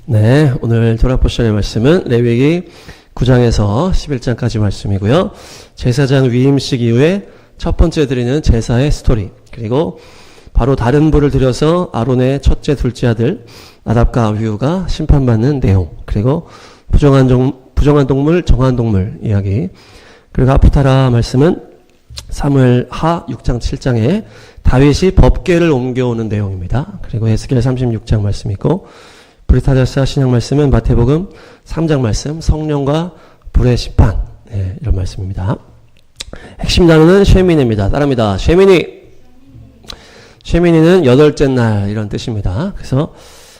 네, 오늘 토라포션의 말씀은 레위기 9장에서 11장까지 말씀이고요. 제사장 위임식 이후에 첫 번째 드리는 제사의 스토리, 그리고 바로 다른 불을 들여서 아론의 첫째 둘째 아들 나답과 아비후가 심판받는 내용, 그리고 부정한 동물, 정한 동물 이야기, 그리고 하프타라 말씀은 사무엘 하 6장 7장에 다윗이 법궤를 옮겨오는 내용입니다. 그리고 에스겔 36장 말씀이고, 브리타데스 신약 말씀은 마태복음 3장 말씀, 성령과 불의 심판, 네, 이런 말씀입니다. 핵심 단어는 쉐미니입니다. 따라합니다. 쉐미니는 여덟째 날 이런 뜻입니다. 그래서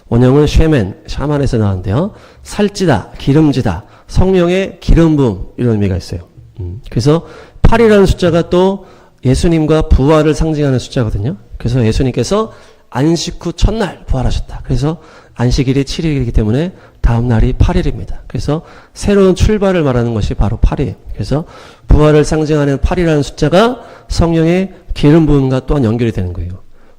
원형은 샤만에서 나왔는데요. 살찌다, 기름지다, 성령의 기름 부음 이런 의미가 있어요. 그래서 8이라는 숫자가 또 예수님과 부활을 상징하는 숫자거든요. 그래서 예수님께서 안식 후 첫날 부활하셨다. 그래서 안식일이 7일이기 때문에 다음 날이 8일입니다. 그래서 새로운 출발을 말하는 것이 바로 8이에요. 그래서 부활을 상징하는 8이라는 숫자가 성령의 기름 부음과 또한 연결이 되는 거예요.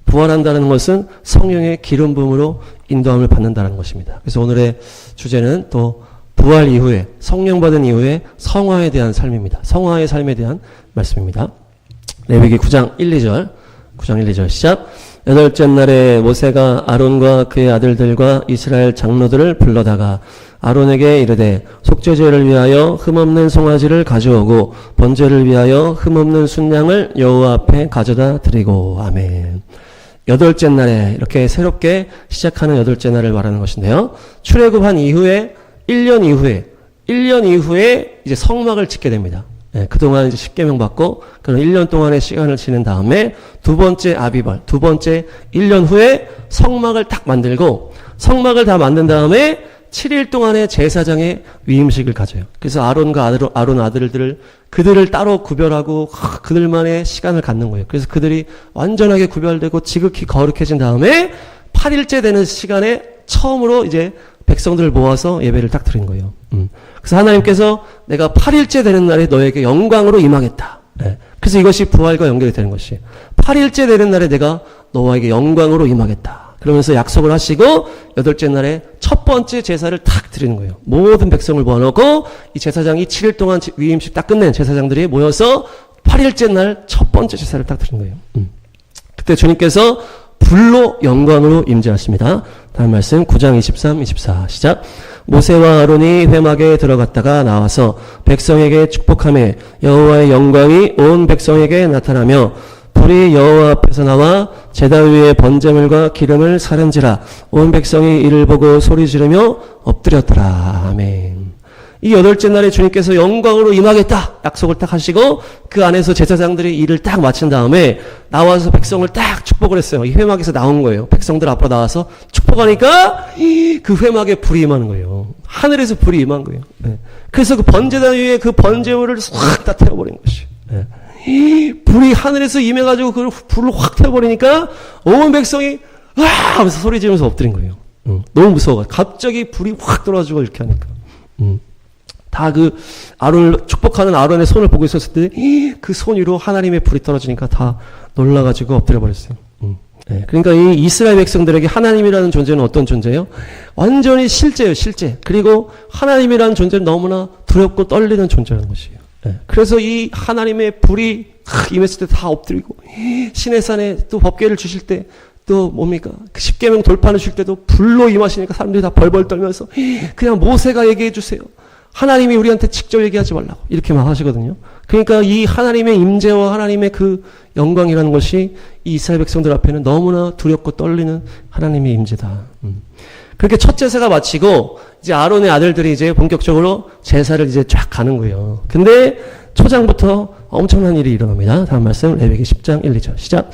부활한다는 것은 성령의 기름 부음으로 인도함을 받는다는 것입니다. 그래서 오늘의 주제는 또 부활 이후에, 성령 받은 이후에 성화에 대한 삶입니다. 성화의 삶에 대한 말씀입니다. 레위기 9장 1, 2절 시작. 여덟째 날에 모세가 아론과 그의 아들들과 이스라엘 장로들을 불러다가 아론에게 이르되 속죄제를 위하여 흠없는 송아지를 가져오고 번제를 위하여 흠없는 순양을 여호와 앞에 가져다 드리고. 아멘. 여덟째 날에, 이렇게 새롭게 시작하는 여덟째 날을 말하는 것인데요. 출애굽한 이후에 1년 이후에 이제 성막을 짓게 됩니다. 네, 그동안 이제 십계명 받고 그런 1년 동안의 시간을 지낸 다음에 두 번째 아비벌, 두 번째 1년 후에 성막을 딱 만들고, 성막을 다 만든 다음에 7일 동안의 제사장의 위임식을 가져요. 그래서 아론과 아론 아들들을 그들을 따로 구별하고 그들만의 시간을 갖는 거예요. 그래서 그들이 완전하게 구별되고 지극히 거룩해진 다음에 8일째 되는 시간에 처음으로 이제 백성들을 모아서 예배를 딱 드린 거예요. 그래서 하나님께서 내가 8일째 되는 날에 너에게 영광으로 임하겠다. 네. 그래서 이것이 부활과 연결이 되는 것이에요. 8일째 되는 날에 내가 너에게 영광으로 임하겠다. 그러면서 약속을 하시고 여덟째 날에 첫 번째 제사를 탁 드리는 거예요. 모든 백성을 모아놓고 이 제사장이 7일 동안 위임식 딱 끝낸 제사장들이 모여서 8일째 날 첫 번째 제사를 딱 드린 거예요. 그때 주님께서 불로 영광으로 임재하십니다. 다음 말씀 9장 23, 24 시작. 모세와 아론이 회막에 들어갔다가 나와서 백성에게 축복하며 여호와의 영광이 온 백성에게 나타나며 불이 여호와 앞에서 나와 제단 위에 번제물과 기름을 사른지라 온 백성이 이를 보고 소리 지르며 엎드렸더라. 아멘. 이 여덟째 날에 주님께서 영광으로 임하겠다 약속을 딱 하시고 그 안에서 제사장들이 일을 딱 마친 다음에 나와서 백성을 딱 축복을 했어요. 이 회막에서 나온 거예요. 백성들 앞으로 나와서 축복하니까 그 회막에 불이 임하는 거예요. 하늘에서 불이 임한 거예요. 네. 그래서 그 번제단 위에 그 번제물을 확 다 태워버린 것이. 네. 불이 하늘에서 임해가지고 그 불을 확 태워버리니까 온 백성이 와 하면서 소리 지르면서 엎드린 거예요. 너무 무서워. 갑자기 불이 확 들어와가지고 이렇게 하니까. 다 그 아론을 축복하는 아론의 손을 보고 있었을 때 그 손 위로 하나님의 불이 떨어지니까 다 놀라가지고 엎드려 버렸어요. 네, 그러니까 이 이스라엘 백성들에게 하나님이라는 존재는 어떤 존재예요? 완전히 실제예요, 실제. 그리고 하나님이라는 존재는 너무나 두렵고 떨리는 존재라는 것이에요. 네, 그래서 이 하나님의 불이 임했을 때 다 엎드리고 신의 산에 또 법궤를 주실 때 또 뭡니까? 그 십계명 돌판을 줄 때도 불로 임하시니까 사람들이 다 벌벌 떨면서 그냥 모세가 얘기해 주세요. 하나님이 우리한테 직접 얘기하지 말라고 이렇게 막 하시거든요. 그러니까 이 하나님의 임재와 하나님의 그 영광이라는 것이 이 이스라엘 백성들 앞에는 너무나 두렵고 떨리는 하나님의 임재다. 그렇게 첫 제사가 마치고 이제 아론의 아들들이 이제 본격적으로 제사를 이제 쫙 가는 거예요. 근데 초장부터 엄청난 일이 일어납니다. 다음 말씀 레위기 10장 1, 2절 시작.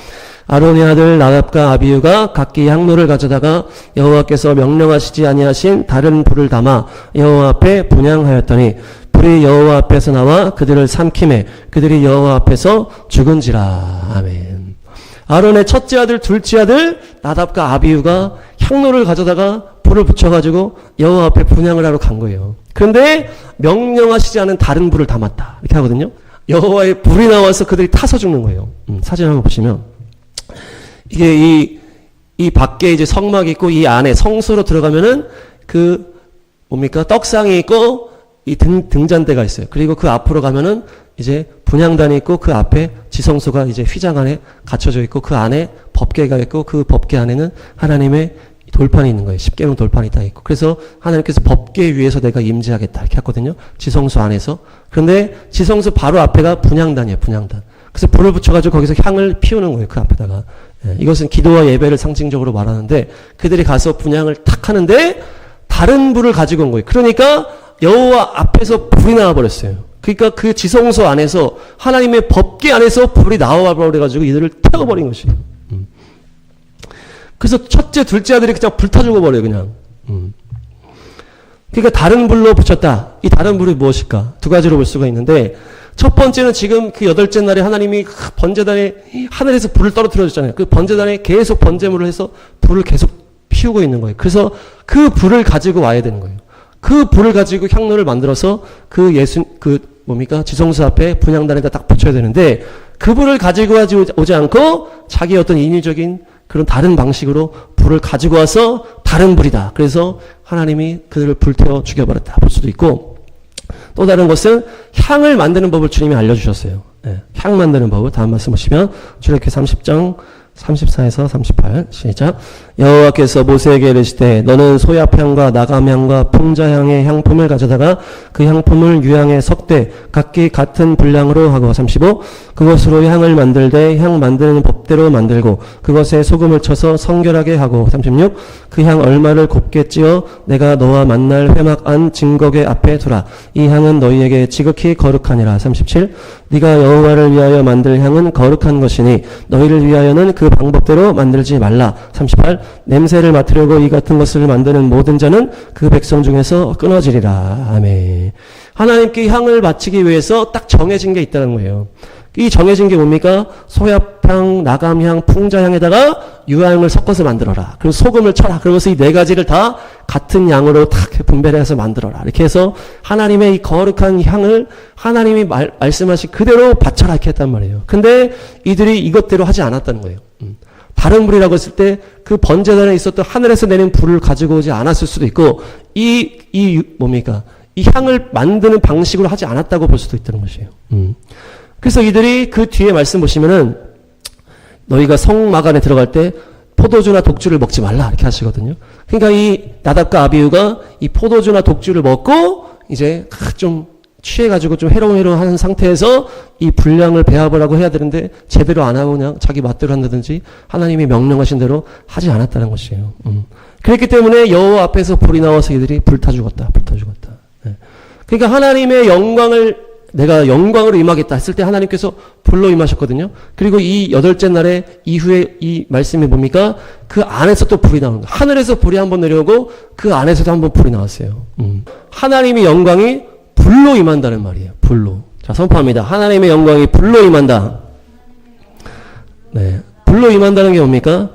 아론의 아들 나답과 아비후가 각기 향로를 가져다가 여호와께서 명령하시지 아니하신 다른 불을 담아 여호와 앞에 분향하였더니 불이 여호와 앞에서 나와 그들을 삼키매 그들이 여호와 앞에서 죽은지라. 아멘. 아론의 첫째 아들 둘째 아들 나답과 아비후가 향로를 가져다가 불을 붙여가지고 여호와 앞에 분향을 하러 간 거예요. 그런데 명령하시지 않은 다른 불을 담았다 이렇게 하거든요. 여호와의 불이 나와서 그들이 타서 죽는 거예요. 사진 한번 보시면 이게 이 밖에 이제 성막이 있고 이 안에 성소로 들어가면은 뭡니까? 떡상이 있고, 이 등잔대가 있어요. 그리고 그 앞으로 가면은 이제 분향단이 있고, 그 앞에 지성소가 이제 휘장 안에 갇혀져 있고, 그 안에 법궤가 있고, 그 법궤 안에는 하나님의 돌판이 있는 거예요. 십계명 돌판이 딱 있고. 그래서 하나님께서 법궤 위에서 내가 임재하겠다. 이렇게 했거든요. 지성소 안에서. 그런데 지성소 바로 앞에가 분향단이에요. 분향단. 그래서 불을 붙여가지고 거기서 향을 피우는 거예요. 그 앞에다가. 예, 이것은 기도와 예배를 상징적으로 말하는데 그들이 가서 분향을 탁 하는데 다른 불을 가지고 온 거예요. 그러니까 여호와 앞에서 불이 나와버렸어요. 그러니까 그 지성소 안에서 하나님의 법궤 안에서 불이 나와버려가지고 이들을 태워버린 것이에요. 그래서 첫째, 둘째 아들이 그냥 불타 죽어버려요, 그냥. 그러니까 다른 불로 붙였다. 이 다른 불이 무엇일까? 두 가지로 볼 수가 있는데, 첫 번째는 지금 그 여덟째 날에 하나님이 번제단에 하늘에서 불을 떨어뜨려 줬잖아요. 그 번제단에 계속 번제물을 해서 불을 계속 피우고 있는 거예요. 그래서 그 불을 가지고 와야 되는 거예요. 그 불을 가지고 향로를 만들어서 지성소 앞에 분향단에다 딱 붙여야 되는데, 그 불을 가지고 오지 않고 자기 어떤 인위적인 그런 다른 방식으로 불을 가지고 와서 다른 불이다. 그래서 하나님이 그들을 불태워 죽여버렸다. 볼 수도 있고, 또 다른 것은 향을 만드는 법을 주님이 알려주셨어요. 네, 향 만드는 법을 다음 말씀 보시면 출애굽기 30장 34에서 38 시작. 여호와께서 모세에게 이르시되 너는 소야향과 나감향과 풍자향의 향품을 가져다가 그 향품을 유향에 섞되 각기 같은 분량으로 하고 35 그것으로 향을 만들되 향 만드는 법대로 만들고 그것에 소금을 쳐서 성결하게 하고 36 그 향 얼마를 곱게 찌어 내가 너와 만날 회막 안 증거궤 앞에 두라. 이 향은 너희에게 지극히 거룩하니라. 37 네가 여호와를 위하여 만들 향은 거룩한 것이니 너희를 위하여는 그 방법대로 만들지 말라. 38 냄새를 맡으려고 이 같은 것을 만드는 모든 자는 그 백성 중에서 끊어지리라. 아멘. 하나님께 향을 바치기 위해서 딱 정해진 게 있다는 거예요. 이 정해진 게 뭡니까? 소야향, 나감향, 풍자향에다가 유향을 섞어서 만들어라. 그리고 소금을 쳐라. 그러면서 이 네 가지를 다 같은 양으로 탁 분배를 해서 만들어라. 이렇게 해서 하나님의 이 거룩한 향을 하나님이 말씀하신 그대로 바쳐라. 이렇게 했단 말이에요. 근데 이들이 이것대로 하지 않았다는 거예요. 다른 불이라고 했을 때 그 번제단에 있었던 하늘에서 내린 불을 가지고 오지 않았을 수도 있고 이 향을 만드는 방식으로 하지 않았다고 볼 수도 있다는 것이에요. 그래서 이들이 그 뒤에 말씀 보시면은 너희가 성막 안에 들어갈 때 포도주나 독주를 먹지 말라 이렇게 하시거든요. 그러니까 이 나답과 아비후가 이 포도주나 독주를 먹고 이제 좀 취해가지고 좀 해롱해롱한 상태에서 이 분량을 배합을 하고 해야 되는데 제대로 안 하고 그냥 자기 맛대로 한다든지 하나님이 명령하신 대로 하지 않았다는 것이에요. 그렇기 때문에 여호와 앞에서 불이 나와서 이들이 불타 죽었다. 네. 그러니까 하나님의 내가 영광으로 임하겠다 했을 때 하나님께서 불로 임하셨거든요. 그리고 이 여덟째 날에 이후에 이 말씀이 뭡니까? 그 안에서 또 불이 나오는 거예요. 하늘에서 불이 한번 내려오고 그 안에서도 한번 불이 나왔어요. 하나님의 영광이 불로 임한다는 말이에요. 불로. 자, 선포합니다. 하나님의 영광이 불로 임한다. 네. 불로 임한다는 게 뭡니까?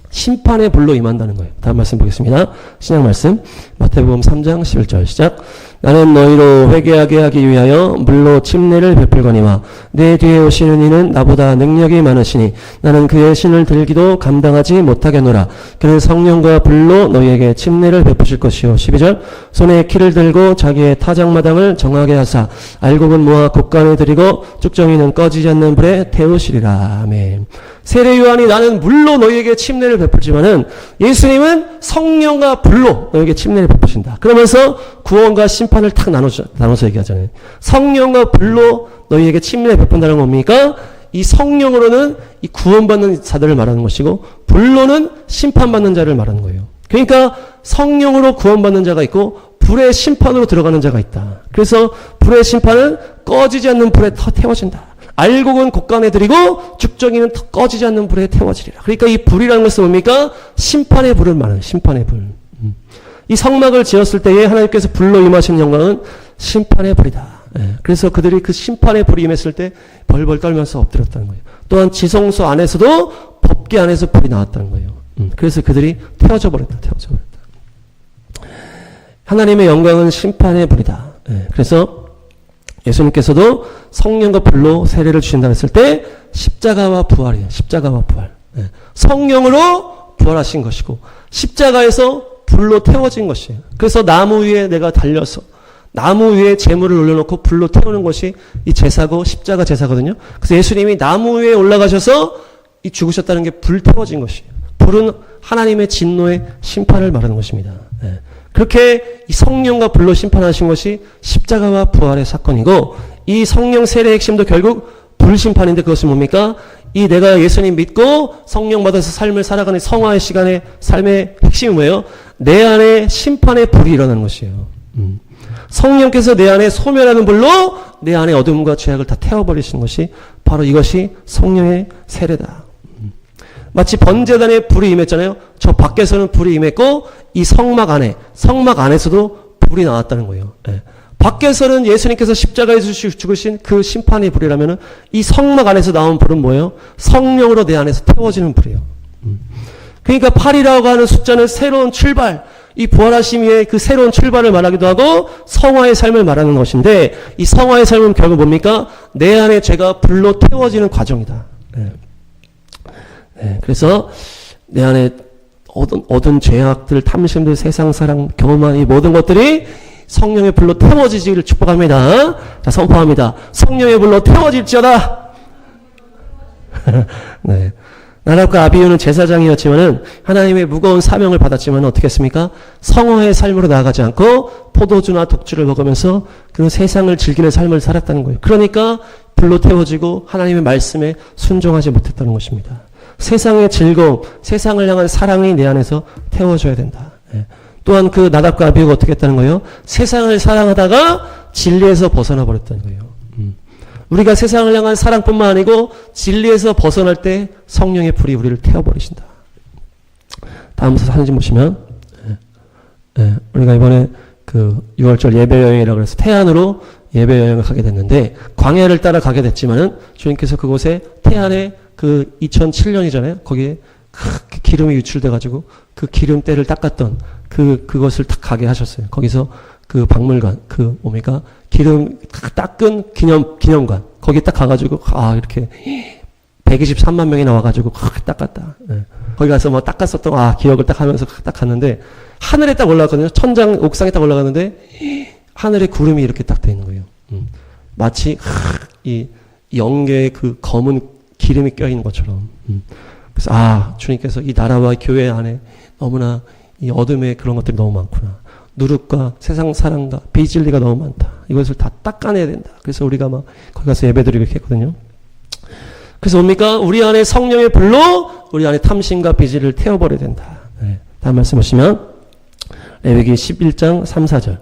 심판의 불로 임한다는 거예요. 다음 말씀 보겠습니다. 신약 말씀. 마태복음 3장 11절 시작. 나는 너희로 회개하게 하기 위하여 물로 침례를 베풀거니와 내 뒤에 오시는 이는 나보다 능력이 많으시니 나는 그의 신을 들기도 감당하지 못하겠노라. 그는 성령과 불로 너희에게 침례를 베푸실 것이요. 12절 손에 키를 들고 자기의 타작마당을 정하게 하사 알곡은 모아 곡간에 들이고 쭉정이는 꺼지지 않는 불에 태우시리라. 아멘. 세례 요한이 나는 물로 너희에게 침례를 베풀지만은 예수님은 성령과 불로 너희에게 침례를 베푸신다. 그러면서 구원과 심판을 탁 나눠서 얘기하잖아요. 성령과 불로 너희에게 침례를 베푼다는 건 뭡니까? 이 성령으로는 이 구원받는 자들을 말하는 것이고 불로는 심판받는 자를 말하는 거예요. 그러니까 성령으로 구원받는 자가 있고 불의 심판으로 들어가는 자가 있다. 그래서 불의 심판은 꺼지지 않는 불에 태워진다. 알곡은 곡간에 들이고 죽정이는 꺼지지 않는 불에 태워지리라. 그러니까 이 불이라는 것은 뭡니까? 심판의 불을 말하는 심판의 불. 이 성막을 지었을 때에 하나님께서 불로 임하신 영광은 심판의 불이다. 예, 그래서 그들이 그 심판의 불이 임했을 때 벌벌 떨면서 엎드렸다는 거예요. 또한 지성소 안에서도 법궤 안에서 불이 나왔다는 거예요. 그래서 그들이 태워져 버렸다. 하나님의 영광은 심판의 불이다. 예, 그래서 예수님께서도 성령과 불로 세례를 주신다 했을 때 십자가와 부활이에요. 십자가와 부활. 예, 성령으로 부활하신 것이고 십자가에서 불로 태워진 것이에요. 그래서 나무 위에 내가 달려서 나무 위에 재물을 올려놓고 불로 태우는 것이 이 제사고 십자가 제사거든요. 그래서 예수님이 나무 위에 올라가셔서 이 죽으셨다는 게 불 태워진 것이에요. 불은 하나님의 진노의 심판을 말하는 것입니다. 예. 그렇게 이 성령과 불로 심판하신 것이 십자가와 부활의 사건이고, 이 성령 세례의 핵심도 결국 불심판인데, 그것은 뭡니까? 이 내가 예수님 믿고 성령 받아서 삶을 살아가는 성화의 시간의 삶의 핵심이 뭐예요? 내 안에 심판의 불이 일어나는 것이에요. 성령께서 내 안에 소멸하는 불로 내 안에 어둠과 죄악을 다 태워버리시는 것이 바로 이것이 성령의 세례다. 마치 번제단에 불이 임했잖아요. 저 밖에서는 불이 임했고 이 성막 안에서도 불이 나왔다는 거예요. 예. 밖에서는 예수님께서 십자가에서 죽으신 그 심판의 불이라면 이 성막 안에서 나온 불은 뭐예요? 성령으로 내 안에서 태워지는 불이에요. 그러니까 8이라고 하는 숫자는 새로운 출발, 이 부활하심 위에 그 새로운 출발을 말하기도 하고 성화의 삶을 말하는 것인데, 이 성화의 삶은 결국 뭡니까? 내 안에 죄가 불로 태워지는 과정이다. 네. 네. 그래서 내 안에 얻은 죄악들, 탐심들, 세상 사랑, 경험한 이 모든 것들이 성령의 불로 태워지기를 축복합니다. 자, 선포합니다. 성령의 불로 태워질지어다. 네. 나답과 아비후는 제사장이었지만은 하나님의 무거운 사명을 받았지만 어떻게 했습니까? 성화의 삶으로 나아가지 않고 포도주나 독주를 먹으면서 그 세상을 즐기는 삶을 살았다는 거예요. 그러니까 불로 태워지고 하나님의 말씀에 순종하지 못했다는 것입니다. 세상의 즐거움, 세상을 향한 사랑이 내 안에서 태워져야 된다. 네. 또한 그 나답과 아비후가 어떻게 했다는 거예요? 세상을 사랑하다가 진리에서 벗어나 버렸다는 거예요. 우리가 세상을 향한 사랑뿐만 아니고 진리에서 벗어날 때 성령의 불이 우리를 태워버리신다. 다음 사진 보시면, 우리가 이번에 그 6월절 예배 여행이라고 해서 태안으로 예배 여행을 가게 됐는데, 광야를 따라 가게 됐지만은 주님께서 그곳에 태안에 그 2007년이잖아요. 거기에 기름이 유출돼가지고 그 기름때를 닦았던 그것을 딱 가게 하셨어요. 거기서 그 박물관, 뭡니까? 기름 닦은 기념관. 거기 딱 가가지고, 이렇게 123만 명이 나와가지고, 닦았다. 예. 거기 가서 뭐 닦았었던, 기억을 딱 하면서 딱 갔는데, 하늘에 딱 올라갔거든요. 천장, 옥상에 딱 올라갔는데, 하늘에 구름이 이렇게 딱 돼 있는 거예요. 마치, 이 영계의 그 검은 기름이 껴있는 것처럼. 그래서, 주님께서 이 나라와 교회 안에 너무나 이 어둠의 그런 것들이 너무 많구나. 누룩과 세상 사랑과 비진리가 너무 많다. 이것을 다 닦아내야 된다. 그래서 우리가 막 거기 가서 예배드리고 이렇게 했거든요. 그래서 뭡니까? 우리 안에 성령의 불로 우리 안에 탐심과 비진리를 태워버려야 된다. 네. 다음 말씀 보시면 레위기 11장 3, 4절.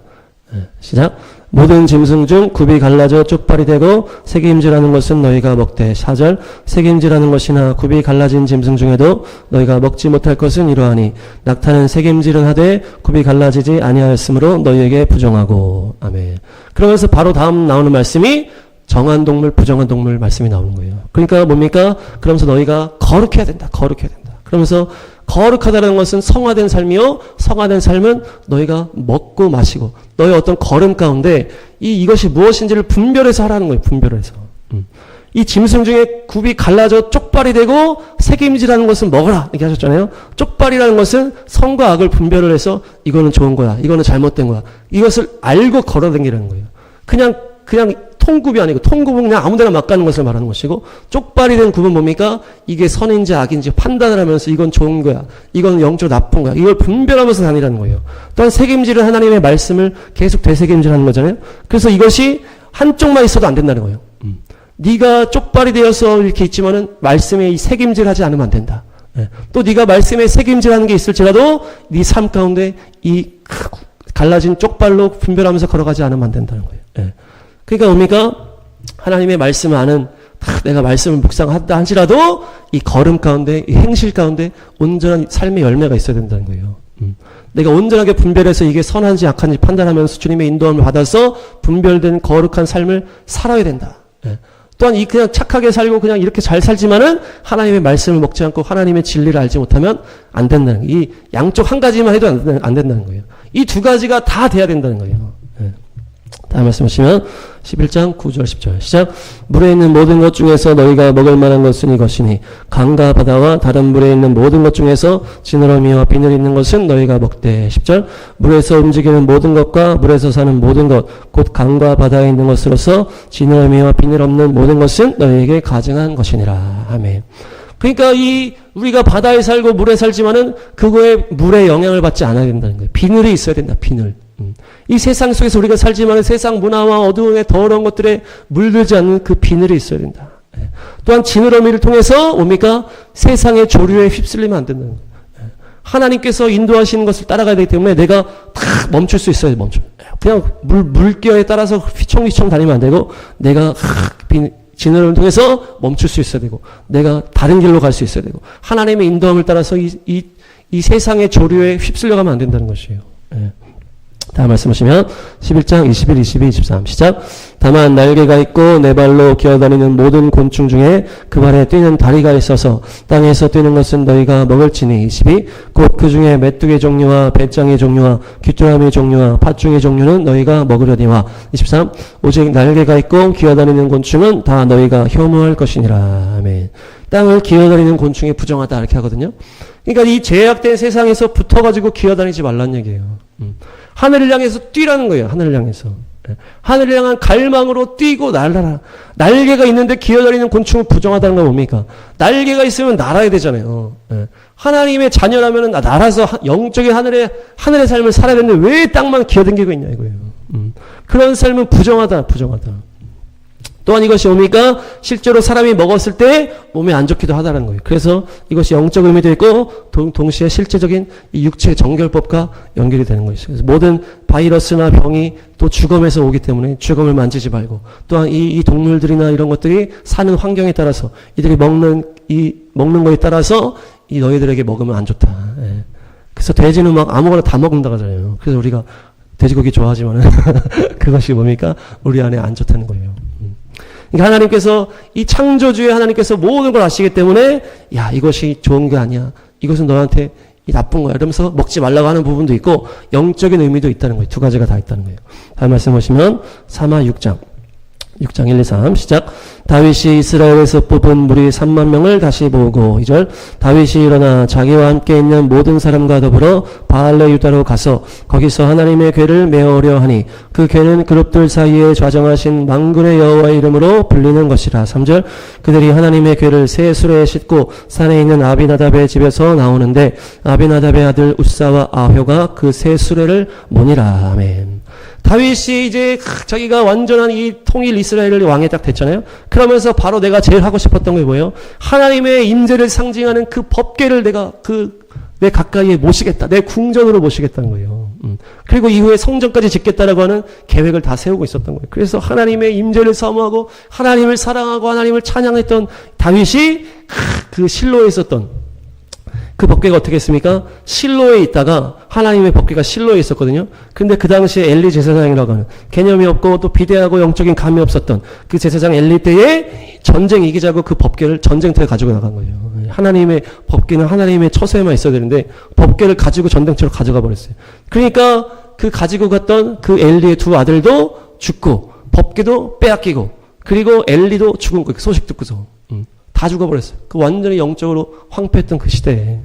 시작. 모든 짐승 중 굽이 갈라져 쪽발이 되고 새김질하는 것은 너희가 먹되. 4절. 새김질하는 것이나 굽이 갈라진 짐승 중에도 너희가 먹지 못할 것은 이러하니 낙타는 새김질은 하되 굽이 갈라지지 아니하였으므로 너희에게 부정하고. 아멘. 그러면서 바로 다음 나오는 말씀이 정한 동물, 부정한 동물 말씀이 나오는 거예요. 그러니까 뭡니까? 그러면서 너희가 거룩해야 된다. 거룩해야 된다. 그러면서 거룩하다는 것은 성화된 삶이요. 성화된 삶은 너희가 먹고 마시고 너희 어떤 걸음 가운데 이것이 무엇인지를 분별해서 하라는 거예요. 분별해서. 이 짐승 중에 굽이 갈라져 쪽발이 되고 새김질하는 것은 먹어라. 이렇게 하셨잖아요. 쪽발이라는 것은 성과 악을 분별을 해서 이거는 좋은 거야. 이거는 잘못된 거야. 이것을 알고 걸어다니라는 거예요. 그냥 통굽이 아니고 통굽은 그냥 아무데나 막 가는 것을 말하는 것이고, 쪽발이 된 굽은 뭡니까? 이게 선인지 악인지 판단을 하면서 이건 좋은 거야, 이건 영적으로 나쁜 거야, 이걸 분별하면서 다니라는 거예요. 또한 새김질은 하나님의 말씀을 계속 되새김질하는 거잖아요. 그래서 이것이 한쪽만 있어도 안 된다는 거예요. 네가 쪽발이 되어서 이렇게 있지만은 말씀에 이 새김질하지 않으면 안 된다. 또 네가 말씀에 새김질하는 게 있을지라도 네 삶 가운데 이 갈라진 쪽발로 분별하면서 걸어가지 않으면 안 된다는 거예요. 그러니까 뭡니까? 하나님의 말씀을 아는, 내가 말씀을 묵상한다 한지라도 이 걸음 가운데, 이 행실 가운데 온전한 삶의 열매가 있어야 된다는 거예요. 내가 온전하게 분별해서 이게 선한지 악한지 판단하면서 주님의 인도함을 받아서 분별된 거룩한 삶을 살아야 된다. 또한 그냥 착하게 살고 그냥 이렇게 잘 살지만은 하나님의 말씀을 먹지 않고 하나님의 진리를 알지 못하면 안 된다는 거예요. 이 양쪽 한 가지만 해도 안 된다는 거예요. 이 두 가지가 다 돼야 된다는 거예요. 다음 말씀하시면 11장 9절 10절 시작. 물에 있는 모든 것 중에서 너희가 먹을 만한 것은 이것이니 강과 바다와 다른 물에 있는 모든 것 중에서 지느러미와 비늘 있는 것은 너희가 먹되. 10절 물에서 움직이는 모든 것과 물에서 사는 모든 것 곧 강과 바다에 있는 것으로서 지느러미와 비늘 없는 모든 것은 너희에게 가증한 것이니라. 아멘. 그러니까 우리가 바다에 살고 물에 살지만은 그거에 물의 영향을 받지 않아야 된다는 거예요. 비늘이 있어야 된다. 비늘. 이 세상 속에서 우리가 살지만 세상 문화와 어두움의 더러운 것들에 물들지 않는 그 비늘이 있어야 된다. 또한 지느러미를 통해서 뭡니까? 세상의 조류에 휩쓸리면 안 된다는 거예요. 하나님께서 인도하시는 것을 따라가야 되기 때문에 내가 탁 멈출 수 있어야 돼. 멈춰. 그냥 물결에 따라서 휘청휘청 다니면 안 되고 내가 지느러미를 통해서 멈출 수 있어야 되고 내가 다른 길로 갈 수 있어야 되고 하나님의 인도함을 따라서 이 세상의 조류에 휩쓸려가면 안 된다는 것이에요. 다음 말씀하시면 11장 21, 22, 23 시작. 다만 날개가 있고 네 발로 기어다니는 모든 곤충 중에 그 발에 뛰는 다리가 있어서 땅에서 뛰는 것은 너희가 먹을지니. 22 곧 그 중에 메뚜기 종류와 배짱이 종류와 귀뚜라미 종류와 팥중이 종류는 너희가 먹으려니와. 23 오직 날개가 있고 기어다니는 곤충은 다 너희가 혐오할 것이니라. 아멘. 땅을 기어다니는 곤충이 부정하다 이렇게 하거든요. 그러니까 이 제약된 세상에서 붙어가지고 기어다니지 말라는 얘기예요. 하늘을 향해서 뛰라는 거예요. 하늘을 향해서. 하늘을 향한 갈망으로 뛰고 날아라. 날개가 있는데 기어다니는 곤충은 부정하다는 건 뭡니까? 날개가 있으면 날아야 되잖아요. 하나님의 자녀라면 날아서 영적인 하늘의 삶을 살아야 되는데 왜 땅만 기어다니고 있냐 이거예요. 그런 삶은 부정하다. 또한 이것이 뭡니까? 실제로 사람이 먹었을 때 몸에 안 좋기도 하다는 거예요. 그래서 이것이 영적 의미도 있고 동시에 실제적인 이 육체의 정결법과 연결이 되는 것이죠. 그래서 모든 바이러스나 병이 또 죽음에서 오기 때문에 죽음을 만지지 말고 또한 이 동물들이나 이런 것들이 사는 환경에 따라서 이들이 먹는 거에 따라서 이 너희들에게 먹으면 안 좋다. 그래서 돼지는 막 아무거나 다 먹는다고 하잖아요. 그래서 우리가 돼지고기 좋아하지만은 그것이 뭡니까? 우리 안에 안 좋다는 거예요. 그러니까 하나님께서 이 창조주의 하나님께서 모든 걸 아시기 때문에 야 이것이 좋은 게 아니야. 이것은 너한테 이 나쁜 거야. 이러면서 먹지 말라고 하는 부분도 있고 영적인 의미도 있다는 거예요. 두 가지가 다 있다는 거예요. 다음 말씀 보시면 사마 6장 1, 2, 3 시작. 다윗이 이스라엘에서 뽑은 무리 3만 명을 다시 모으고 2절 다윗이 일어나 자기와 함께 있는 모든 사람과 더불어 바알레 유다로 가서 거기서 하나님의 궤를 메어오려 하니 그 궤는 그룹들 사이에 좌정하신 만군의 여호와의 이름으로 불리는 것이라. 3절 그들이 하나님의 궤를 새 수레에 싣고 산에 있는 아비나답의 집에서 나오는데 아비나답의 아들 우사와 아효가 그 새 수레를 모니라. 아멘. 다윗이 이제 자기가 완전한 이 통일 이스라엘의 왕이 딱 됐잖아요. 그러면서 바로 내가 제일 하고 싶었던 게 뭐예요? 하나님의 임재를 상징하는 그 법궤를 내가 내 가까이에 모시겠다. 내 궁전으로 모시겠다는 거예요. 그리고 이후에 성전까지 짓겠다라고 하는 계획을 다 세우고 있었던 거예요. 그래서 하나님의 임재를 사모하고 하나님을 사랑하고 하나님을 찬양했던 다윗이 그 실로에 있었던 그 법궤가 어떻게 했습니까? 실로에 있다가 하나님의 법궤가 실로에 있었거든요. 근데 그 당시에 엘리 제사장이라고 하는 개념이 없고 또 비대하고 영적인 감이 없었던 그 제사장 엘리 때에 전쟁 이기자고 그 법궤를 전쟁터에 가지고 나간 거예요. 하나님의 법궤는 하나님의 처소에만 있어야 되는데 법궤를 가지고 전쟁터로 가져가 버렸어요. 그러니까 그 가지고 갔던 그 엘리의 두 아들도 죽고 법궤도 빼앗기고 그리고 엘리도 죽은 거예요. 소식 듣고서. 다 죽어버렸어요. 그 완전히 영적으로 황폐했던 그 시대에.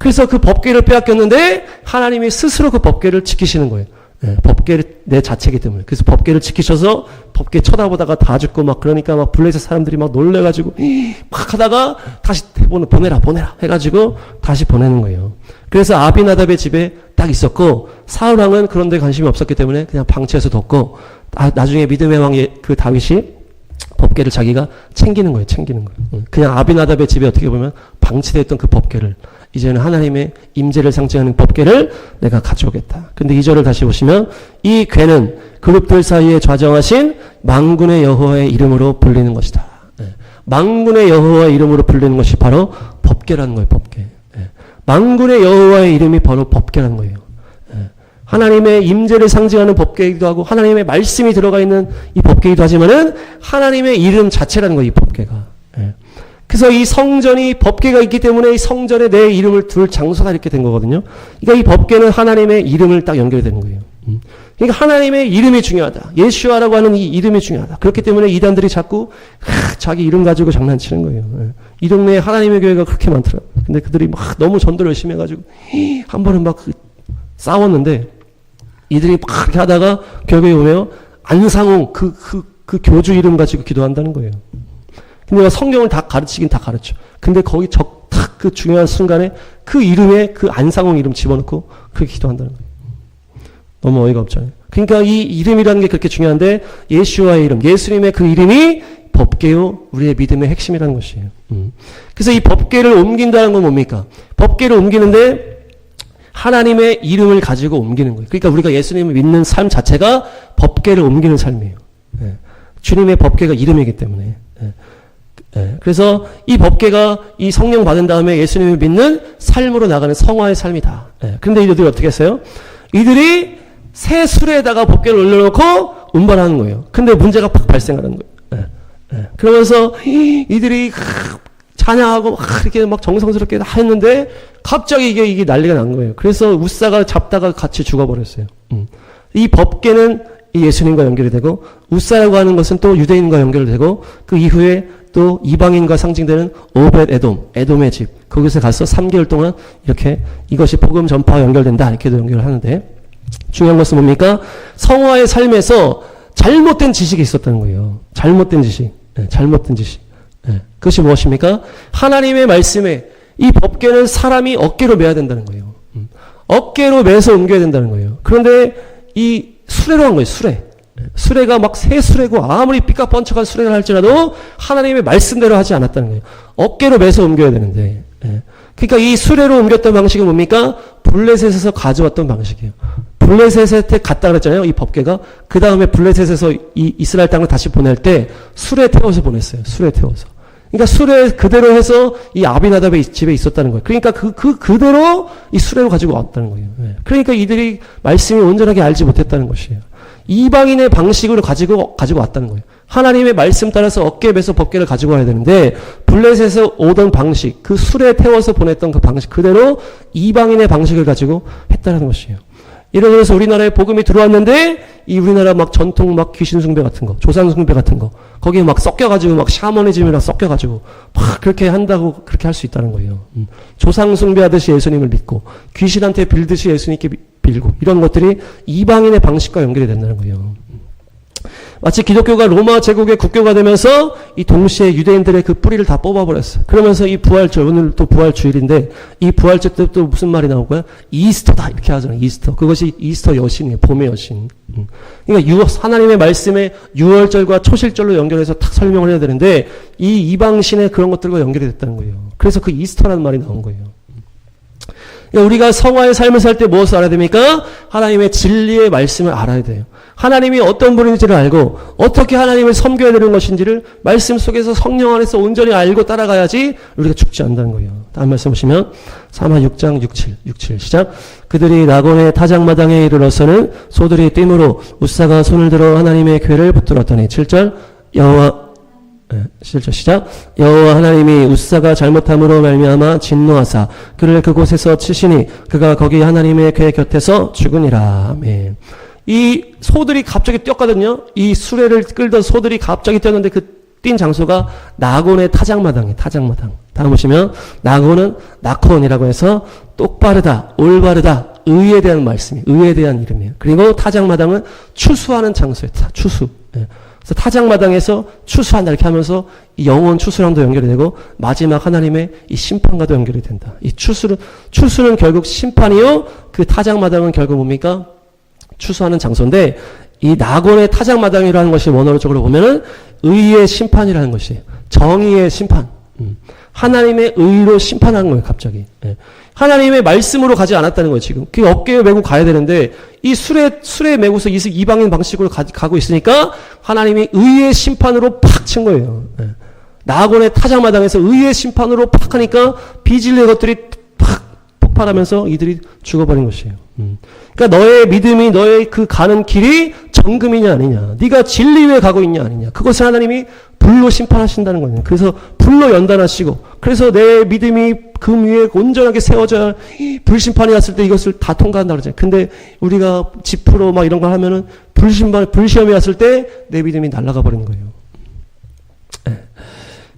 그래서 그 법궤를 빼앗겼는데 하나님이 스스로 그 법궤를 지키시는 거예요. 법궤를 내 자체이기 때문에. 그래서 법궤를 지키셔서 법궤 쳐다보다가 다 죽고 막 그러니까 막 블레셋 사람들이 막 놀래가지고 막 하다가 다시 보내라 해가지고 다시 보내는 거예요. 그래서 아비나답의 집에 딱 있었고 사울 왕은 그런 데 관심이 없었기 때문에 그냥 방치해서 뒀고 나중에 믿음의 왕 그 다윗이 법궤를 자기가 챙기는 거예요. 그냥 아비나답의 집에 어떻게 보면 방치되어 있던 그 법궤를 이제는 하나님의 임재를 상징하는 법궤를 내가 가져오겠다. 근데 2절을 다시 보시면 이 궤는 그룹들 사이에 좌정하신 만군의 여호와의 이름으로 불리는 것이다. 만군의 여호와의 이름으로 불리는 것이 바로 법궤라는 거예요. 법궤. 만군의 여호와의 이름이 바로 법궤라는 거예요. 하나님의 임재를 상징하는 법궤이기도 하고 하나님의 말씀이 들어가 있는 이 법궤이기도 하지만은 하나님의 이름 자체라는 거예요. 이 법궤가. 그래서 이 성전이 법궤가 있기 때문에 이 성전에 내 이름을 둘 장소가 이렇게 된 거거든요. 그러니까 이 법궤는 하나님의 이름을 딱 연결되는 거예요. 그러니까 하나님의 이름이 중요하다. 예수아라고 하는 이 이름이 중요하다. 그렇기 때문에 이단들이 자꾸 자기 이름 가지고 장난치는 거예요. 이 동네에 하나님의 교회가 그렇게 많더라. 근데 그들이 막 너무 전도를 열심히 해가지고 한 번은 막 싸웠는데 이들이 막 이렇게 하다가 결국에 오면 안상홍 그 교주 이름 가지고 기도한다는 거예요. 근데 성경을 다 가르치긴 다 가르쳐. 근데 거기 딱 그 중요한 순간에 그 이름에 그 안상홍 이름 집어넣고 그렇게 기도한다는 거예요. 너무 어이가 없잖아요. 그러니까 이 이름이라는 게 그렇게 중요한데 예수와의 이름, 예수님의 그 이름이 법궤요 우리의 믿음의 핵심이라는 것이에요. 그래서 이 법궤를 옮긴다는 건 뭡니까? 법궤를 옮기는데 하나님의 이름을 가지고 옮기는 거예요. 그러니까 우리가 예수님을 믿는 삶 자체가 법궤를 옮기는 삶이에요. 예. 주님의 법궤가 이름이기 때문에. 예. 예. 그래서 이 법궤가 이 성령 받은 다음에 예수님을 믿는 삶으로 나가는 성화의 삶이다. 예. 그런데 이들이 어떻게 했어요? 이들이 새 수레에다가 법궤를 올려놓고 운반하는 거예요. 근데 문제가 팍 발생하는 거예요. 예. 예. 그러면서 이들이 찬양하고 이렇게 막 정성스럽게 다 했는데 갑자기 이게 난리가 난 거예요. 그래서 우사가 잡다가 같이 죽어버렸어요. 이 법궤는 예수님과 연결이 되고 우사라고 하는 것은 또 유대인과 연결되고 그 이후에 또 이방인과 상징되는 오벳 에돔의 집 거기서 가서 3개월 동안 이렇게 이것이 복음 전파와 연결된다 이렇게도 연결을 하는데 중요한 것은 뭡니까? 성화의 삶에서 잘못된 지식이 있었다는 거예요. 잘못된 지식. 잘못된 지식. 그것이 무엇입니까? 하나님의 말씀에 이 법궤는 사람이 어깨로 메야 된다는 거예요. 어깨로 메서 옮겨야 된다는 거예요. 그런데 이 수레로 한 거예요. 수레가 막 새 수레고 아무리 삐까뻔쩍한 수레를 할지라도 하나님의 말씀대로 하지 않았다는 거예요. 어깨로 메서 옮겨야 되는데 그러니까 이 수레로 옮겼던 방식은 뭡니까? 블레셋에서 가져왔던 방식이에요. 블레셋에 갔다 그랬잖아요. 이 법궤가. 그 다음에 블레셋에서 이 이스라엘 땅을 다시 보낼 때 수레 태워서 보냈어요. 수레 태워서. 그러니까 수레 그대로 해서 이 아비나답의 집에 있었다는 거예요. 그러니까 그대로 이 수레로 가지고 왔다는 거예요. 그러니까 이들이 말씀이 온전하게 알지 못했다는 것이에요. 이방인의 방식으로 가지고 왔다는 거예요. 하나님의 말씀 따라서 어깨에 매서 법궤를 가지고 와야 되는데 블레셋에서 오던 방식, 그 수레에 태워서 보냈던 그 방식 그대로 이방인의 방식을 가지고 했다는 것이에요. 예를 들어서 우리나라에 복음이 들어왔는데 이 우리나라 막 전통 막 귀신 숭배 같은 거, 조상 숭배 같은 거 거기에 막 섞여가지고 막 샤머니즘이랑 섞여가지고 막 그렇게 한다고 그렇게 할 수 있다는 거예요. 조상 숭배하듯이 예수님을 믿고 귀신한테 빌듯이 예수님께 빌고 이런 것들이 이방인의 방식과 연결이 된다는 거예요. 마치 기독교가 로마 제국의 국교가 되면서 이 동시에 유대인들의 그 뿌리를 다 뽑아버렸어요. 그러면서 이 부활절, 오늘 또 부활주일인데 이 부활절 때 또 무슨 말이 나올 거야? 이스터다 이렇게 하잖아요. 이스터. 그것이 이스터 여신이에요. 봄의 여신. 그러니까 하나님의 말씀에 유월절과 초실절로 연결해서 탁 설명을 해야 되는데 이 이방신의 그런 것들과 연결이 됐다는 거예요. 그래서 그 이스터라는 말이 나온 거예요. 그러니까 우리가 성화의 삶을 살 때 무엇을 알아야 됩니까? 하나님의 진리의 말씀을 알아야 돼요. 하나님이 어떤 분인지를 알고 어떻게 하나님을 섬겨야 되는 것인지를 말씀 속에서 성령 안에서 온전히 알고 따라가야지 우리가 죽지 않는다는 거예요. 다음 말씀 보시면 사마 6장 67 시작. 그들이 나곤의 타작마당에 이르러서는 소들이 띠므로 우사가 손을 들어 하나님의 궤를 붙들었더니 7절 여호와 7절 시작. 여호와 하나님이 우사가 잘못함으로 말미암아 진노하사 그를 그곳에서 치시니 그가 거기 하나님의 궤 곁에서 죽으니라. 아멘. 이 소들이 갑자기 뛰었거든요. 이 수레를 끌던 소들이 갑자기 뛰었는데 그 뛴 장소가 나곤의 타작마당이에요. 타작마당. 다음 보시면 나곤은 나콘이라고 해서 똑바르다, 올바르다, 의에 대한 말씀이에요. 의에 대한 이름이에요. 그리고 타작마당은 추수하는 장소예요. 추수. 그래서 타작마당에서 추수한다 이렇게 하면서 이 영원 추수랑도 연결이 되고 마지막 하나님의 이 심판과도 연결이 된다. 이 추수는 결국 심판이요. 그 타작마당은 결국 뭡니까? 추수하는 장소인데 이 나곤의 타작마당이라는 것이 원어적으로 보면은 의의 심판이라는 것이에요. 정의의 심판. 하나님의 의로 심판하는 거예요. 갑자기. 하나님의 말씀으로 가지 않았다는 거예요. 지금 그 어깨에 메고 가야 되는데 이 수레에 메고서 이방인 방식으로 가고 있으니까 하나님이 의의 심판으로 팍 친 거예요. 나곤의 타작마당에서 의의 심판으로 팍 하니까 비진리의 것들이 팍 폭발하면서 이들이 죽어버린 것이에요. 그러니까 너의 믿음이 너의 그 가는 길이 정금이냐 아니냐, 네가 진리 위에 가고 있냐 아니냐, 그것을 하나님이 불로 심판하신다는 거예요. 그래서 불로 연단하시고, 그래서 내 믿음이 금 위에 온전하게 세워져야 불심판이 왔을 때 이것을 다 통과한다 그러잖아요. 근데 우리가 지프로 막 이런 걸 하면은 불시험이 왔을 때 내 믿음이 날아가 버리는 거예요.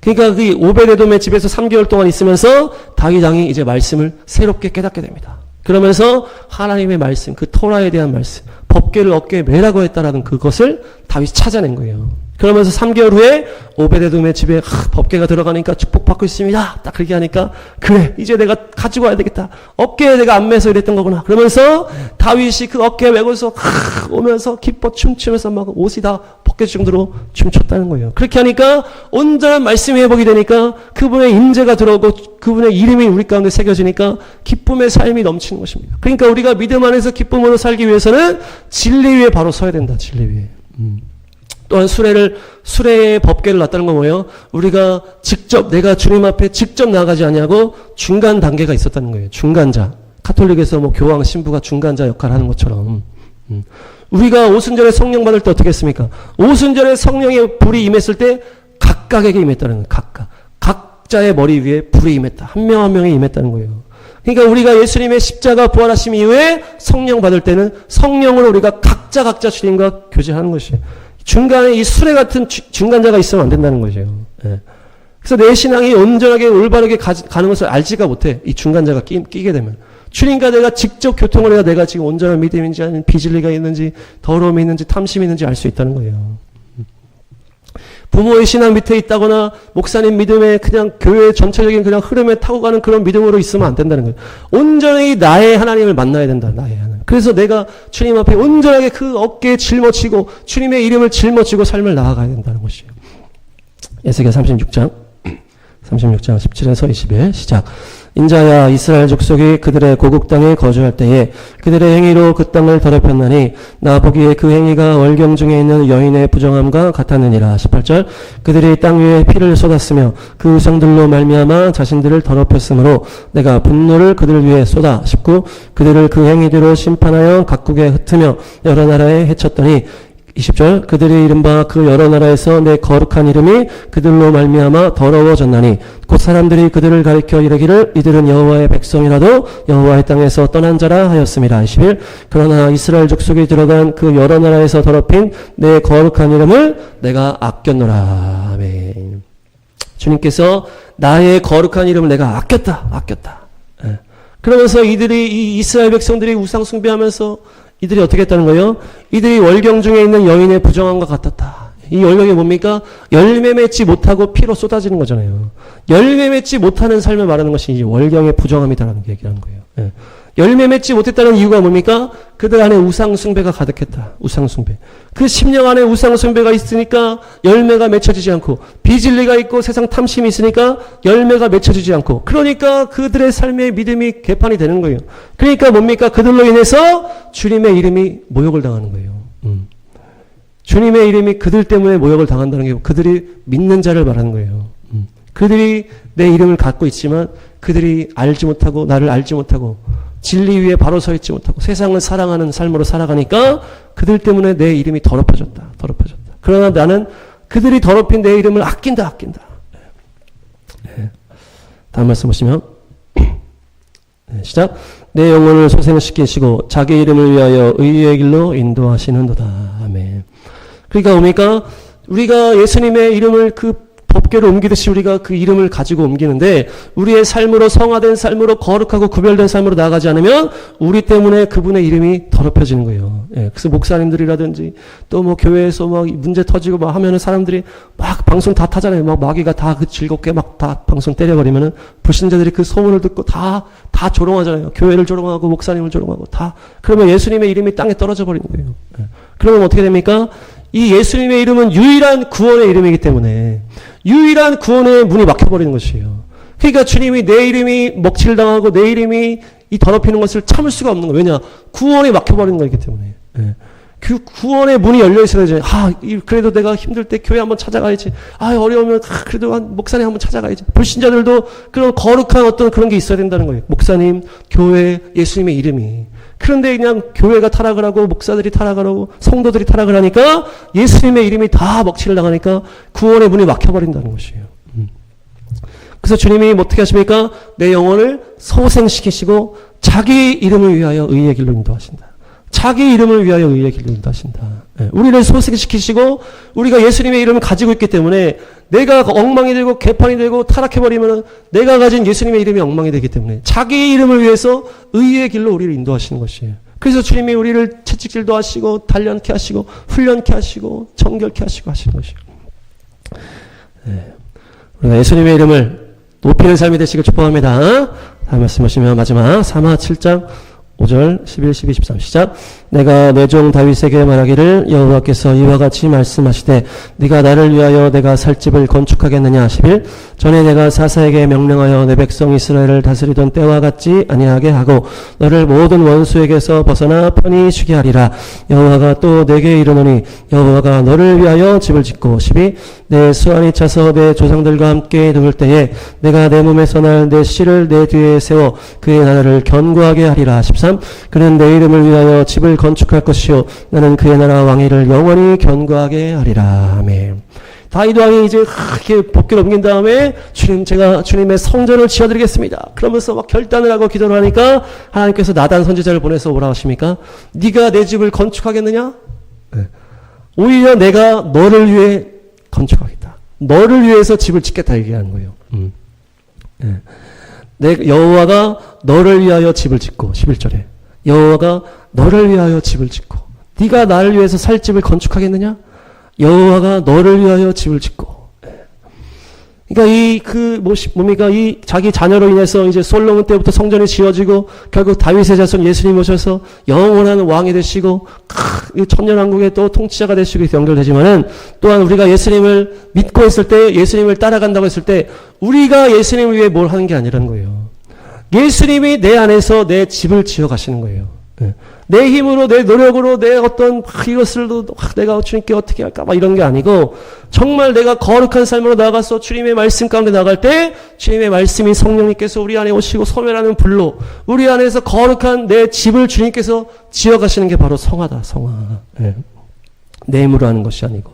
그러니까 그 오베데돔의 집에서 3개월 동안 있으면서 다윗 왕이 이제 말씀을 새롭게 깨닫게 됩니다. 그러면서 하나님의 말씀, 그 토라에 대한 말씀, 법궤를 어깨에 매라고 했다라는 그것을 다윗이 찾아낸 거예요. 그러면서 3개월 후에 오베데돔의 집에 법궤가 들어가니까 축복받고 있습니다. 딱 그렇게 하니까 그래 이제 내가 가지고 와야 되겠다. 어깨에 내가 안 매서 이랬던 거구나. 그러면서 다윗이 그 어깨에 메고서 오면서 기뻐 춤추면서 막 옷이 다 벗겨질 정도로 춤췄다는 거예요. 그렇게 하니까 온전한 말씀이 회복이 되니까 그분의 임재가 들어오고 그분의 이름이 우리 가운데 새겨지니까 기쁨의 삶이 넘치는 것입니다. 그러니까 우리가 믿음 안에서 기쁨으로 살기 위해서는 진리 위에 바로 서야 된다. 진리 위에. 또한 수레의 법궤를 놨다는 건 뭐예요? 우리가 직접 내가 주님 앞에 직접 나가지 않냐고 중간 단계가 있었다는 거예요. 중간자. 카톨릭에서 뭐 교황 신부가 중간자 역할을 하는 것처럼. 우리가 오순절에 성령 받을 때 어떻게 했습니까? 오순절에 성령의 불이 임했을 때 각각에게 임했다는 거예요. 각자의 머리 위에 불이 임했다. 한 명 한 명이 임했다는 거예요. 그러니까 우리가 예수님의 십자가 부활하심 이후에 성령 받을 때는 성령으로 우리가 각자 주님과 교제하는 것이에요. 중간에 이 수레 같은 중간자가 있으면 안 된다는 거죠. 예. 그래서 내 신앙이 온전하게 올바르게 가는 것을 알지가 못해. 이 중간자가 끼게 되면. 주님과 내가 직접 교통을 해야 내가 지금 온전한 믿음인지 아니면 비진리가 있는지 더러움이 있는지 탐심이 있는지 알 수 있다는 거예요. 부모의 신앙 밑에 있다거나 목사님 믿음에 그냥 교회 전체적인 그냥 흐름에 타고 가는 그런 믿음으로 있으면 안 된다는 거예요. 온전히 나의 하나님을 만나야 된다. 나의 하나님. 그래서 내가 주님 앞에 온전하게 그 어깨에 짊어지고 주님의 이름을 짊어지고 삶을 나아가야 된다는 것이에요. 에스겔 36장 17에서 21 시작. 인자야 이스라엘 족속이 그들의 고국 땅에 거주할 때에 그들의 행위로 그 땅을 더럽혔나니 나 보기에 그 행위가 월경 중에 있는 여인의 부정함과 같았느니라. 18절 그들이 땅 위에 피를 쏟았으며 그 우상들로 말미암아 자신들을 더럽혔으므로 내가 분노를 그들 위에 쏟아. 19 그들을 그 행위대로 심판하여 각국에 흩으며 여러 나라에 해쳤더니 20절 그들이 이른바 그 여러 나라에서 내 거룩한 이름이 그들로 말미암아 더러워졌나니 곧 사람들이 그들을 가리켜 이르기를 이들은 여호와의 백성이라도 여호와의 땅에서 떠난 자라 하였음이라. 21 그러나 이스라엘 족속이 들어간 그 여러 나라에서 더럽힌 내 거룩한 이름을 내가 아꼈노라. 아멘. 주님께서 나의 거룩한 이름을 내가 아꼈다. 예. 그러면서 이 이스라엘 백성들이 우상 숭배하면서 이들이 어떻게 했다는 거예요? 이들이 월경 중에 있는 여인의 부정함과 같았다. 이 월경이 뭡니까? 열매 맺지 못하고 피로 쏟아지는 거잖아요. 열매 맺지 못하는 삶을 말하는 것이 이 월경의 부정함이다라는 얘기하는 거예요. 예. 열매 맺지 못했다는 이유가 뭡니까? 그들 안에 우상 숭배가 가득했다. 우상 숭배. 그 심령 안에 우상 숭배가 있으니까 열매가 맺혀지지 않고 비진리가 있고 세상 탐심이 있으니까 열매가 맺혀지지 않고 그러니까 그들의 삶의 믿음이 개판이 되는 거예요. 그러니까 뭡니까? 그들로 인해서 주님의 이름이 모욕을 당하는 거예요. 주님의 이름이 그들 때문에 모욕을 당한다는 게 그들이 믿는 자를 말하는 거예요. 그들이 내 이름을 갖고 있지만 그들이 알지 못하고 나를 알지 못하고 진리 위에 바로 서 있지 못하고 세상을 사랑하는 삶으로 살아가니까 그들 때문에 내 이름이 더럽혀졌다. 그러나 나는 그들이 더럽힌 내 이름을 아낀다. 네. 다음 말씀 보시면 네, 시작. 내 영혼을 소생시키시고 자기 이름을 위하여 의의 길로 인도하시는도다. 아멘. 그러니까 뭡니까? 우리가 예수님의 이름을 그 법궤로 옮기듯이 우리가 그 이름을 가지고 옮기는데 우리의 삶으로 성화된 삶으로 거룩하고 구별된 삶으로 나아가지 않으면 우리 때문에 그분의 이름이 더럽혀지는 거예요. 예, 그래서 목사님들이라든지 또 뭐 교회에서 막 문제 터지고 막 하면은 사람들이 막 방송 다 타잖아요. 막 마귀가 다 그 즐겁게 막 다 방송 때려버리면은 불신자들이 그 소문을 듣고 다 조롱하잖아요. 교회를 조롱하고 목사님을 조롱하고 다. 그러면 예수님의 이름이 땅에 떨어져 버리는 거예요. 예. 그러면 어떻게 됩니까? 이 예수님의 이름은 유일한 구원의 이름이기 때문에 유일한 구원의 문이 막혀버리는 것이에요. 그러니까 주님이 내 이름이 먹칠을 당하고 내 이름이 이 더럽히는 것을 참을 수가 없는 거예요. 왜냐? 구원이 막혀버리는 거기 때문에. 예. 구원의 문이 열려 있어야지. 그래도 내가 힘들 때 교회 한번 찾아가야지. 어려우면 그래도 목사님 한번 찾아가야지. 불신자들도 그런 거룩한 어떤 그런 게 있어야 된다는 거예요. 목사님, 교회, 예수님의 이름이. 그런데 그냥 교회가 타락을 하고 목사들이 타락을 하고 성도들이 타락을 하니까 예수님의 이름이 다 먹칠을 당하니까 구원의 문이 막혀버린다는 것이에요. 그래서 주님이 어떻게 하십니까? 내 영혼을 소생시키시고 자기 이름을 위하여 의의 길로 인도하신다. 자기 이름을 위하여 의의 길로 인도하신다. 우리를 소생시키시고 우리가 예수님의 이름을 가지고 있기 때문에 내가 엉망이 되고 개판이 되고 타락해버리면 내가 가진 예수님의 이름이 엉망이 되기 때문에 자기 이름을 위해서 의의 길로 우리를 인도하시는 것이에요. 그래서 주님이 우리를 채찍질도 하시고 단련케 하시고 훈련케 하시고 정결케 하시고 하시는 것이에요. 우리가 예수님의 이름을 높이는 삶이 되시길 축복합니다. 다음 말씀 보시면 마지막 사마 7장 5절 11, 12, 13 시작. 내가 내 종 다윗에게 말하기를 여호와께서 이와 같이 말씀하시되 네가 나를 위하여 내가 살 집을 건축하겠느냐. 11. 전에 내가 사사에게 명령하여 내 백성 이스라엘을 다스리던 때와 같지 아니하게 하고 너를 모든 원수에게서 벗어나 편히 쉬게 하리라. 여호와가 또 내게 이르노니 여호와가 너를 위하여 집을 짓고. 12. 내 수완이 차서 내 조상들과 함께 누울 때에 내가 내 몸에서 날 내 씨를 내 뒤에 세워 그의 나라를 견고하게 하리라. 13. 그는 내 이름을 위하여 집을 건축할 것이요 나는 그의 나라 왕위를 영원히 견고하게 하리라. 아멘. 다윗 왕이 이제 이렇게 법궤를 옮긴 다음에 주님, 제가 주님의 성전을 지어드리겠습니다. 그러면서 막 결단을 하고 기도를 하니까 하나님께서 나단 선지자를 보내서 뭐라 하십니까? 네가 내 집을 건축하겠느냐? 오히려 내가 너를 위해 건축하겠다. 너를 위해서 집을 짓겠다 얘기하는 거예요. 여호와가 너를 위하여 집을 짓고. 11절에 여호와가 너를 위하여 집을 짓고. 네가 나를 위해서 살 집을 건축하겠느냐? 여호와가 너를 위하여 집을 짓고. 그러니까 뭡니까? 이 자기 자녀로 인해서 이제 솔로몬 때부터 성전이 지어지고 결국 다윗의 자손 예수님 오셔서 영원한 왕이 되시고 천년왕국의 또 통치자가 되시고 이렇게 연결되지만은 또한 우리가 예수님을 믿고 있을 때 예수님을 따라간다고 했을 때 우리가 예수님을 위해 뭘 하는 게 아니라는 거예요. 예수님이 내 안에서 내 집을 지어 가시는 거예요. 내 힘으로 내 노력으로 내 어떤 이것을도 내가 주님께 어떻게 할까 막 이런 게 아니고 정말 내가 거룩한 삶으로 나아가서 주님의 말씀 가운데 나갈 때 주님의 말씀이 성령님께서 우리 안에 오시고 소멸하는 불로 우리 안에서 거룩한 내 집을 주님께서 지어 가시는 게 바로 성화다. 성화. 내 힘으로 하는 것이 아니고.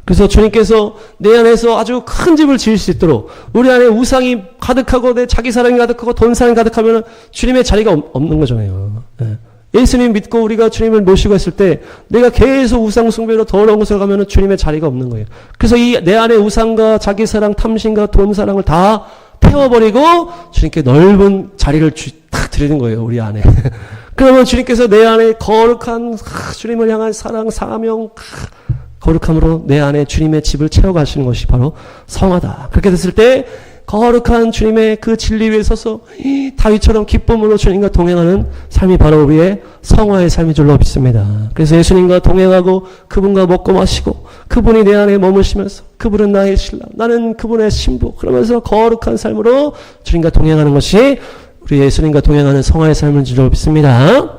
그래서 주님께서 내 안에서 아주 큰 집을 지을 수 있도록 우리 안에 우상이 가득하고 내 자기 사랑이 가득하고 돈 사랑이 가득하면 주님의 자리가 없는 거잖아요. 예수님 믿고 우리가 주님을 모시고 했을 때 내가 계속 우상 숭배로 더러운 곳에 가면 주님의 자리가 없는 거예요. 그래서 이 내 안에 우상과 자기 사랑, 탐심과 돈 사랑을 다 태워버리고 주님께 넓은 자리를 딱 드리는 거예요. 우리 안에. 그러면 주님께서 내 안에 거룩한 주님을 향한 사랑, 사명, 거룩함으로 내 안에 주님의 집을 채워가시는 것이 바로 성화다. 그렇게 됐을 때 거룩한 주님의 그 진리 위에 서서 다윗처럼 기쁨으로 주님과 동행하는 삶이 바로 우리의 성화의 삶인 줄로 믿습니다. 그래서 예수님과 동행하고 그분과 먹고 마시고 그분이 내 안에 머무시면서 그분은 나의 신랑, 나는 그분의 신부, 그러면서 거룩한 삶으로 주님과 동행하는 것이 우리 예수님과 동행하는 성화의 삶인 줄로 믿습니다.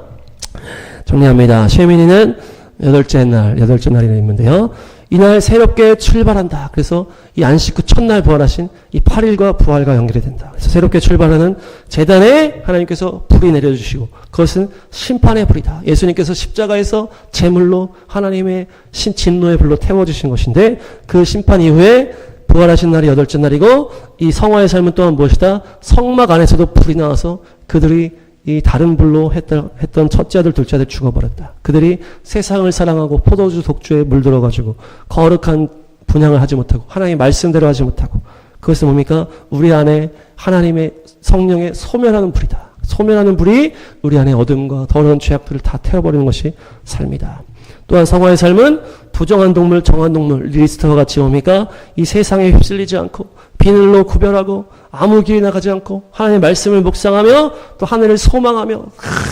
정리합니다. 쉐미니는 여덟째 날이 있는데요. 이날 새롭게 출발한다. 그래서 이 안식 후 첫날 부활하신 이 8일과 부활과 연결이 된다. 그래서 새롭게 출발하는 제단에 하나님께서 불이 내려주시고 그것은 심판의 불이다. 예수님께서 십자가에서 제물로 하나님의 진노의 불로 태워주신 것인데 그 심판 이후에 부활하신 날이 여덟째 날이고 이 성화의 삶은 또한 무엇이다? 성막 안에서도 불이 나와서 그들이 이 다른 불로 했던 첫째 아들, 둘째 아들 죽어버렸다. 그들이 세상을 사랑하고 포도주 독주에 물들어가지고 거룩한 분향을 하지 못하고 하나님의 말씀대로 하지 못하고 그것은 뭡니까? 우리 안에 하나님의 성령의 소멸하는 불이다. 소멸하는 불이 우리 안에 어둠과 더러운 죄악들을 다 태워버리는 것이 삶이다. 또한 성화의 삶은 부정한 동물, 정한 동물 리스트와 같이 뭡니까? 이 세상에 휩쓸리지 않고 비늘로 구별하고 아무 길이 나가지 않고 하나님의 말씀을 묵상하며 또 하늘을 소망하며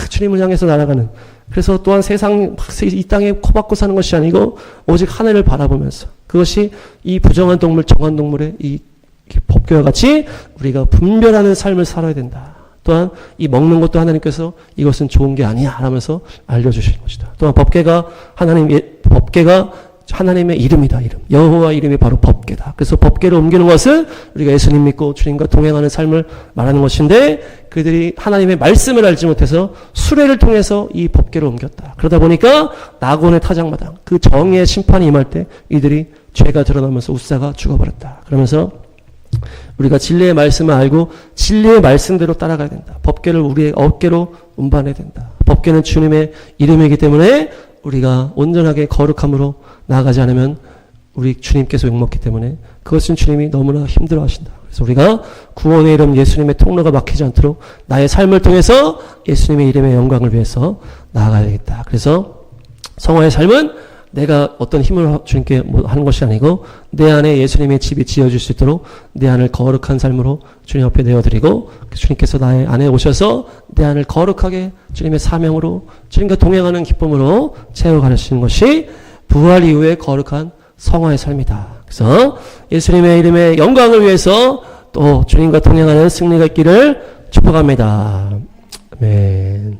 주님을 향해서 날아가는, 그래서 또한 세상 이 땅에 코박고 사는 것이 아니고 오직 하늘을 바라보면서, 그것이 이 부정한 동물, 정한 동물의 이 법궤와 같이 우리가 분별하는 삶을 살아야 된다. 또한 이 먹는 것도 하나님께서 이것은 좋은 게 아니야 하면서 알려주시는 것이다. 또한 법궤가 하나님의 이름이다. 이름. 여호와 이름이 바로 법궤다. 그래서 법궤를 옮기는 것은 우리가 예수님 믿고 주님과 동행하는 삶을 말하는 것인데 그들이 하나님의 말씀을 알지 못해서 수레를 통해서 이 법궤를 옮겼다. 그러다 보니까 낙원의 타작마당 그 정의의 심판이 임할 때 이들이 죄가 드러나면서 웃사가 죽어버렸다. 그러면서 우리가 진리의 말씀을 알고 진리의 말씀대로 따라가야 된다. 법궤를 우리의 어깨로 운반해야 된다. 법궤는 주님의 이름이기 때문에 우리가 온전하게 거룩함으로 나아가지 않으면 우리 주님께서 욕먹기 때문에 그것은 주님이 너무나 힘들어 하신다. 그래서 우리가 구원의 이름 예수님의 통로가 막히지 않도록 나의 삶을 통해서 예수님의 이름의 영광을 위해서 나아가야 되겠다. 그래서 성화의 삶은 내가 어떤 힘을 주님께 하는 것이 아니고 내 안에 예수님의 집이 지어질 수 있도록 내 안을 거룩한 삶으로 주님 앞에 내어드리고 주님께서 나의 안에 오셔서 내 안을 거룩하게 주님의 사명으로 주님과 동행하는 기쁨으로 채워가시는 것이 부활 이후의 거룩한 성화의 삶이다. 그래서 예수님의 이름의 영광을 위해서 또 주님과 동행하는 승리가 있기를 축복합니다. 아멘.